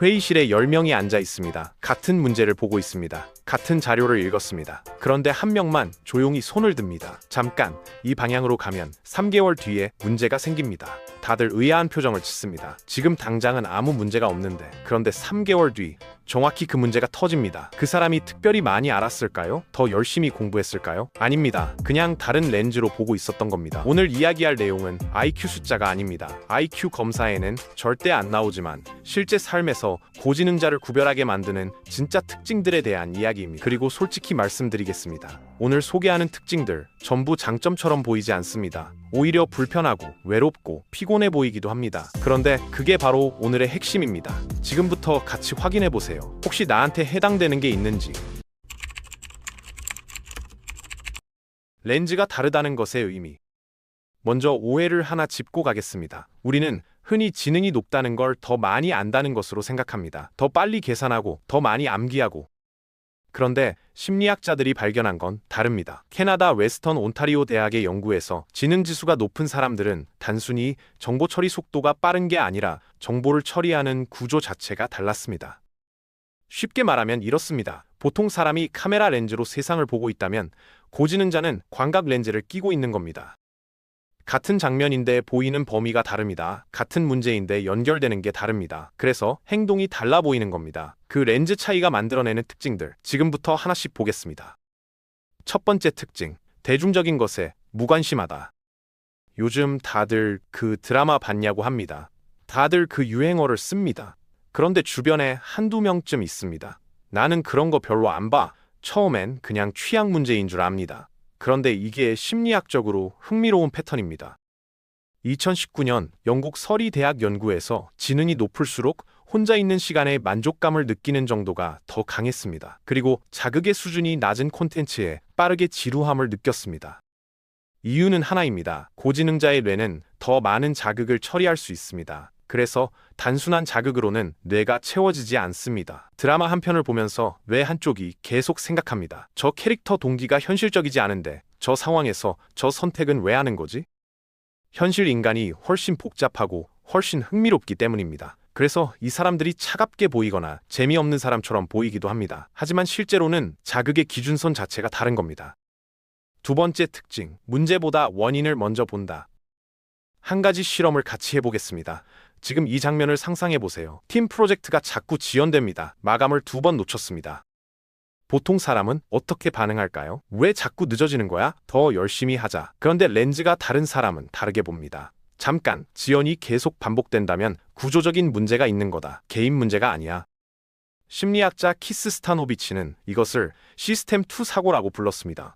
회의실에 10명이 앉아 있습니다. 같은 문제를 보고 있습니다. 같은 자료를 읽었습니다. 그런데 한 명만 조용히 손을 듭니다. 잠깐, 이 방향으로 가면 3개월 뒤에 문제가 생깁니다. 다들 의아한 표정을 짓습니다. 지금 당장은 아무 문제가 없는데. 그런데 3개월 뒤 정확히 그 문제가 터집니다. 그 사람이 특별히 많이 알았을까요? 더 열심히 공부했을까요? 아닙니다. 그냥 다른 렌즈로 보고 있었던 겁니다. 오늘 이야기할 내용은 IQ 숫자가 아닙니다. IQ 검사에는 절대 안 나오지만 실제 삶에서 고지능자를 구별하게 만드는 진짜 특징들에 대한 이야기입니다. 그리고 솔직히 말씀드리겠습니다. 오늘 소개하는 특징들 전부 장점처럼 보이지 않습니다. 오히려 불편하고 외롭고 피곤해 보이기도 합니다. 그런데 그게 바로 오늘의 핵심입니다. 지금부터 같이 확인해 보세요. 혹시 나한테 해당되는 게 있는지. 렌즈가 다르다는 것의 의미. 먼저 오해를 하나 짚고 가겠습니다. 우리는 흔히 지능이 높다는 걸 더 많이 안다는 것으로 생각합니다. 더 빨리 계산하고 더 많이 암기하고. 그런데 심리학자들이 발견한 건 다릅니다. 캐나다 웨스턴 온타리오 대학의 연구에서 지능지수가 높은 사람들은 단순히 정보 처리 속도가 빠른 게 아니라 정보를 처리하는 구조 자체가 달랐습니다. 쉽게 말하면 이렇습니다. 보통 사람이 카메라 렌즈로 세상을 보고 있다면 고지능자는 광각 렌즈를 끼고 있는 겁니다. 같은 장면인데 보이는 범위가 다릅니다. 같은 문제인데 연결되는 게 다릅니다. 그래서 행동이 달라 보이는 겁니다. 그 렌즈 차이가 만들어내는 특징들, 지금부터 하나씩 보겠습니다. 첫 번째 특징, 대중적인 것에 무관심하다. 요즘 다들 그 드라마 봤냐고 합니다. 다들 그 유행어를 씁니다. 그런데 주변에 한두 명쯤 있습니다. 나는 그런 거 별로 안 봐. 처음엔 그냥 취향 문제인 줄 압니다. 그런데 이게 심리학적으로 흥미로운 패턴입니다. 2019년 영국 서리 대학 연구에서 지능이 높을수록 혼자 있는 시간에 만족감을 느끼는 정도가 더 강했습니다. 그리고 자극의 수준이 낮은 콘텐츠에 빠르게 지루함을 느꼈습니다. 이유는 하나입니다. 고지능자의 뇌는 더 많은 자극을 처리할 수 있습니다. 그래서 단순한 자극으로는 뇌가 채워지지 않습니다. 드라마 한 편을 보면서 뇌 한쪽이 계속 생각합니다. 저 캐릭터 동기가 현실적이지 않은데 저 상황에서 저 선택은 왜 하는 거지? 현실 인간이 훨씬 복잡하고 훨씬 흥미롭기 때문입니다. 그래서 이 사람들이 차갑게 보이거나 재미없는 사람처럼 보이기도 합니다. 하지만 실제로는 자극의 기준선 자체가 다른 겁니다. 두 번째 특징, 문제보다 원인을 먼저 본다. 한 가지 실험을 같이 해보겠습니다. 지금 이 장면을 상상해보세요. 팀 프로젝트가 자꾸 지연됩니다. 마감을 2번 놓쳤습니다. 보통 사람은 어떻게 반응할까요? 왜 자꾸 늦어지는 거야? 더 열심히 하자. 그런데 렌즈가 다른 사람은 다르게 봅니다. 잠깐, 지연이 계속 반복된다면 구조적인 문제가 있는 거다. 개인 문제가 아니야. 심리학자 키스 스타노비치는 이것을 시스템 2 사고라고 불렀습니다.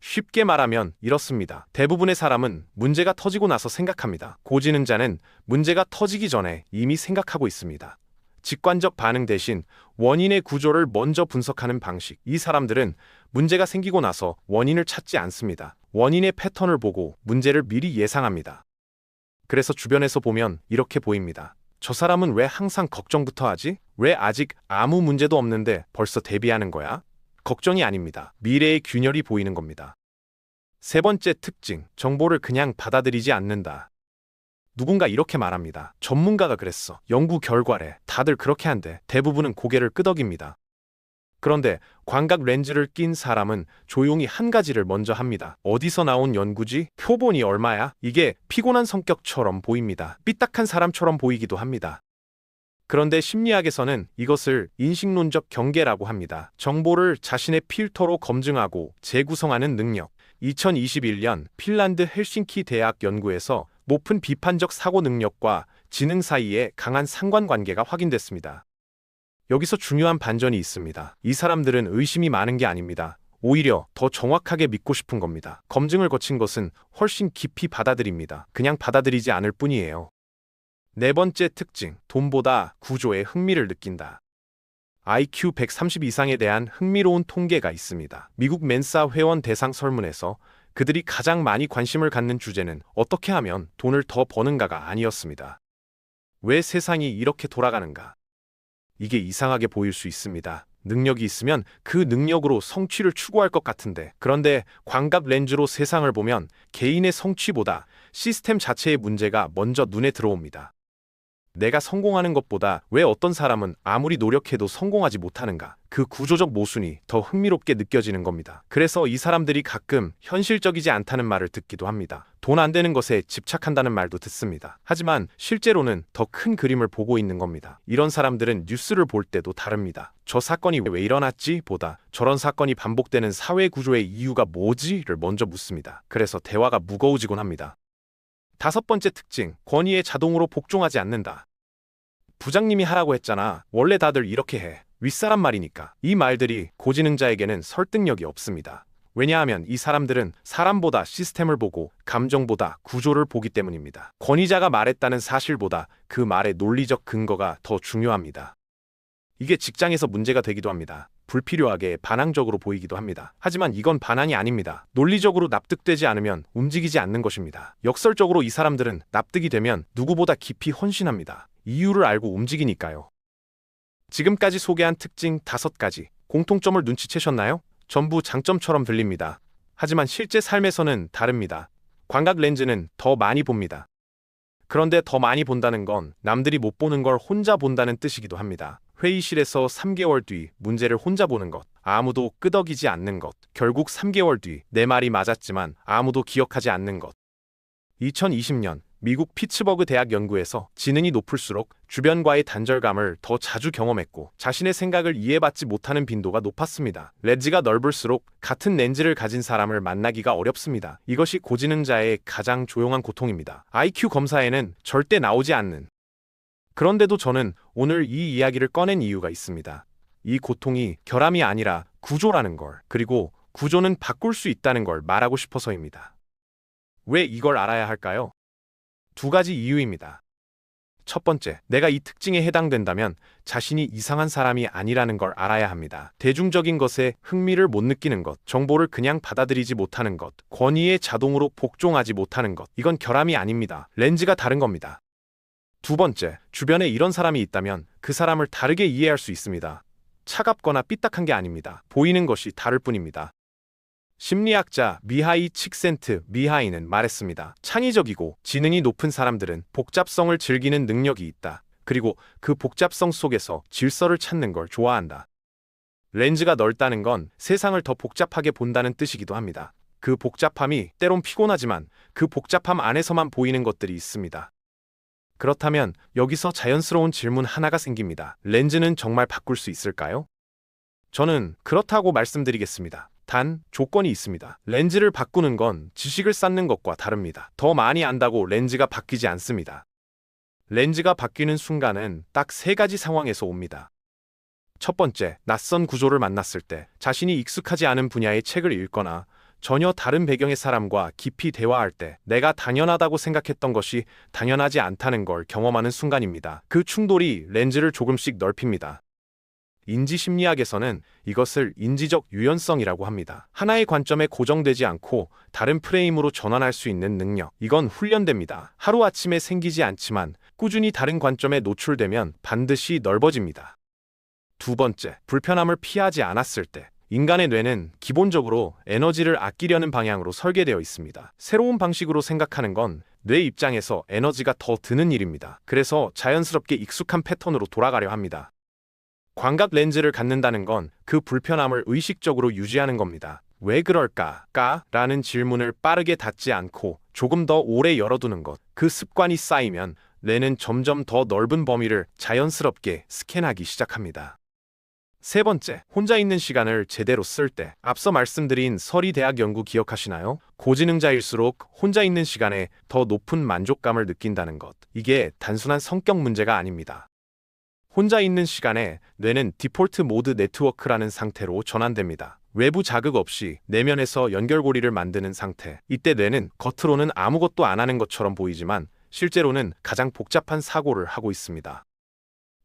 쉽게 말하면 이렇습니다. 대부분의 사람은 문제가 터지고 나서 생각합니다. 고지능자는 문제가 터지기 전에 이미 생각하고 있습니다. 직관적 반응 대신 원인의 구조를 먼저 분석하는 방식. 이 사람들은 문제가 생기고 나서 원인을 찾지 않습니다. 원인의 패턴을 보고 문제를 미리 예상합니다. 그래서 주변에서 보면 이렇게 보입니다. 저 사람은 왜 항상 걱정부터 하지? 왜 아직 아무 문제도 없는데 벌써 대비하는 거야? 걱정이 아닙니다. 미래의 균열이 보이는 겁니다. 세 번째 특징, 정보를 그냥 받아들이지 않는다. 누군가 이렇게 말합니다. 전문가가 그랬어. 연구 결과래. 다들 그렇게 한대. 대부분은 고개를 끄덕입니다. 그런데 광각 렌즈를 낀 사람은 조용히 한 가지를 먼저 합니다. 어디서 나온 연구지? 표본이 얼마야? 이게 피곤한 성격처럼 보입니다. 삐딱한 사람처럼 보이기도 합니다. 그런데 심리학에서는 이것을 인식론적 경계라고 합니다. 정보를 자신의 필터로 검증하고 재구성하는 능력. 2021년 핀란드 헬싱키 대학 연구에서 높은 비판적 사고 능력과 지능 사이에 강한 상관관계가 확인됐습니다. 여기서 중요한 반전이 있습니다. 이 사람들은 의심이 많은 게 아닙니다. 오히려 더 정확하게 믿고 싶은 겁니다. 검증을 거친 것은 훨씬 깊이 받아들입니다. 그냥 받아들이지 않을 뿐이에요. 네 번째 특징, 돈보다 구조에 흥미를 느낀다. IQ 130 이상에 대한 흥미로운 통계가 있습니다. 미국 멘사 회원 대상 설문에서 그들이 가장 많이 관심을 갖는 주제는 어떻게 하면 돈을 더 버는가가 아니었습니다. 왜 세상이 이렇게 돌아가는가? 이게 이상하게 보일 수 있습니다. 능력이 있으면 그 능력으로 성취를 추구할 것 같은데, 그런데 광각 렌즈로 세상을 보면 개인의 성취보다 시스템 자체의 문제가 먼저 눈에 들어옵니다. 내가 성공하는 것보다 왜 어떤 사람은 아무리 노력해도 성공하지 못하는가? 그 구조적 모순이 더 흥미롭게 느껴지는 겁니다. 그래서 이 사람들이 가끔 현실적이지 않다는 말을 듣기도 합니다. 돈 안 되는 것에 집착한다는 말도 듣습니다. 하지만 실제로는 더 큰 그림을 보고 있는 겁니다. 이런 사람들은 뉴스를 볼 때도 다릅니다. 저 사건이 왜 일어났지? 보다 저런 사건이 반복되는 사회 구조의 이유가 뭐지?를 먼저 묻습니다. 그래서 대화가 무거워지곤 합니다. 다섯 번째 특징, 권위에 자동으로 복종하지 않는다. 부장님이 하라고 했잖아. 원래 다들 이렇게 해. 윗사람 말이니까. 이 말들이 고지능자에게는 설득력이 없습니다. 왜냐하면 이 사람들은 사람보다 시스템을 보고 감정보다 구조를 보기 때문입니다. 권위자가 말했다는 사실보다 그 말의 논리적 근거가 더 중요합니다. 이게 직장에서 문제가 되기도 합니다. 불필요하게 반항적으로 보이기도 합니다. 하지만 이건 반항이 아닙니다. 논리적으로 납득되지 않으면 움직이지 않는 것입니다. 역설적으로 이 사람들은 납득이 되면 누구보다 깊이 헌신합니다. 이유를 알고 움직이니까요. 지금까지 소개한 특징 5가지, 공통점을 눈치채셨나요? 전부 장점처럼 들립니다. 하지만 실제 삶에서는 다릅니다. 광각 렌즈는 더 많이 봅니다. 그런데 더 많이 본다는 건 남들이 못 보는 걸 혼자 본다는 뜻이기도 합니다. 회의실에서 3개월 뒤 문제를 혼자 보는 것, 아무도 끄덕이지 않는 것, 결국 3개월 뒤 내 말이 맞았지만 아무도 기억하지 않는 것. 2020년 미국 피츠버그 대학 연구에서 지능이 높을수록 주변과의 단절감을 더 자주 경험했고 자신의 생각을 이해받지 못하는 빈도가 높았습니다. 렌즈가 넓을수록 같은 렌즈를 가진 사람을 만나기가 어렵습니다. 이것이 고지능자의 가장 조용한 고통입니다. IQ 검사에는 절대 나오지 않는. 그런데도 저는 오늘 이 이야기를 꺼낸 이유가 있습니다. 이 고통이 결함이 아니라 구조라는 걸, 그리고 구조는 바꿀 수 있다는 걸 말하고 싶어서입니다. 왜 이걸 알아야 할까요? 2가지 이유입니다. 첫 번째, 내가 이 특징에 해당된다면 자신이 이상한 사람이 아니라는 걸 알아야 합니다. 대중적인 것에 흥미를 못 느끼는 것, 정보를 그냥 받아들이지 못하는 것, 권위에 자동으로 복종하지 못하는 것, 이건 결함이 아닙니다. 렌즈가 다른 겁니다. 2번째, 주변에 이런 사람이 있다면 그 사람을 다르게 이해할 수 있습니다. 차갑거나 삐딱한 게 아닙니다. 보이는 것이 다를 뿐입니다. 심리학자 미하이 칙센트미하이는 말했습니다. 창의적이고 지능이 높은 사람들은 복잡성을 즐기는 능력이 있다. 그리고 그 복잡성 속에서 질서를 찾는 걸 좋아한다. 렌즈가 넓다는 건 세상을 더 복잡하게 본다는 뜻이기도 합니다. 그 복잡함이 때론 피곤하지만 그 복잡함 안에서만 보이는 것들이 있습니다. 그렇다면 여기서 자연스러운 질문 하나가 생깁니다. 렌즈는 정말 바꿀 수 있을까요? 저는 그렇다고 말씀드리겠습니다. 단, 조건이 있습니다. 렌즈를 바꾸는 건 지식을 쌓는 것과 다릅니다. 더 많이 안다고 렌즈가 바뀌지 않습니다. 렌즈가 바뀌는 순간은 딱 3가지 상황에서 옵니다. 첫 번째, 낯선 구조를 만났을 때, 자신이 익숙하지 않은 분야의 책을 읽거나 전혀 다른 배경의 사람과 깊이 대화할 때 내가 당연하다고 생각했던 것이 당연하지 않다는 걸 경험하는 순간입니다. 그 충돌이 렌즈를 조금씩 넓힙니다. 인지심리학에서는 이것을 인지적 유연성이라고 합니다. 하나의 관점에 고정되지 않고 다른 프레임으로 전환할 수 있는 능력. 이건 훈련됩니다. 하루아침에 생기지 않지만 꾸준히 다른 관점에 노출되면 반드시 넓어집니다. 2번째, 불편함을 피하지 않았을 때. 인간의 뇌는 기본적으로 에너지를 아끼려는 방향으로 설계되어 있습니다. 새로운 방식으로 생각하는 건 뇌 입장에서 에너지가 더 드는 일입니다. 그래서 자연스럽게 익숙한 패턴으로 돌아가려 합니다. 광각 렌즈를 갖는다는 건 그 불편함을 의식적으로 유지하는 겁니다. 왜 그럴까? 라는 질문을 빠르게 닫지 않고 조금 더 오래 열어두는 것. 그 습관이 쌓이면 뇌는 점점 더 넓은 범위를 자연스럽게 스캔하기 시작합니다. 3번째, 혼자 있는 시간을 제대로 쓸 때. 앞서 말씀드린 서리대학 연구 기억하시나요? 고지능자일수록 혼자 있는 시간에 더 높은 만족감을 느낀다는 것. 이게 단순한 성격 문제가 아닙니다. 혼자 있는 시간에 뇌는 디폴트 모드 네트워크라는 상태로 전환됩니다. 외부 자극 없이 내면에서 연결고리를 만드는 상태. 이때 뇌는 겉으로는 아무것도 안 하는 것처럼 보이지만 실제로는 가장 복잡한 사고를 하고 있습니다.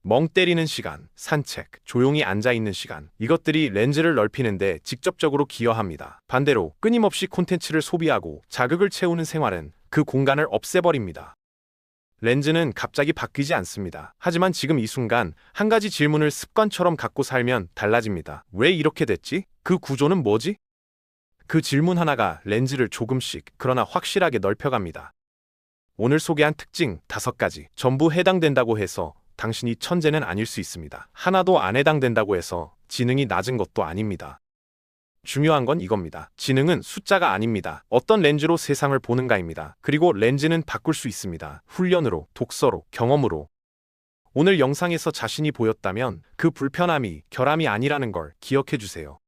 멍 때리는 시간, 산책, 조용히 앉아있는 시간. 이것들이 렌즈를 넓히는데 직접적으로 기여합니다. 반대로 끊임없이 콘텐츠를 소비하고 자극을 채우는 생활은 그 공간을 없애버립니다. 렌즈는 갑자기 바뀌지 않습니다. 하지만 지금 이 순간 한 가지 질문을 습관처럼 갖고 살면 달라집니다. 왜 이렇게 됐지? 그 구조는 뭐지? 그 질문 하나가 렌즈를 조금씩, 그러나 확실하게 넓혀갑니다. 오늘 소개한 특징 5가지 전부 해당된다고 해서 당신이 천재는 아닐 수 있습니다. 하나도 안 해당된다고 해서 지능이 낮은 것도 아닙니다. 중요한 건 이겁니다. 지능은 숫자가 아닙니다. 어떤 렌즈로 세상을 보는가입니다. 그리고 렌즈는 바꿀 수 있습니다. 훈련으로, 독서로, 경험으로. 오늘 영상에서 자신이 보였다면 그 불편함이 결함이 아니라는 걸 기억해 주세요.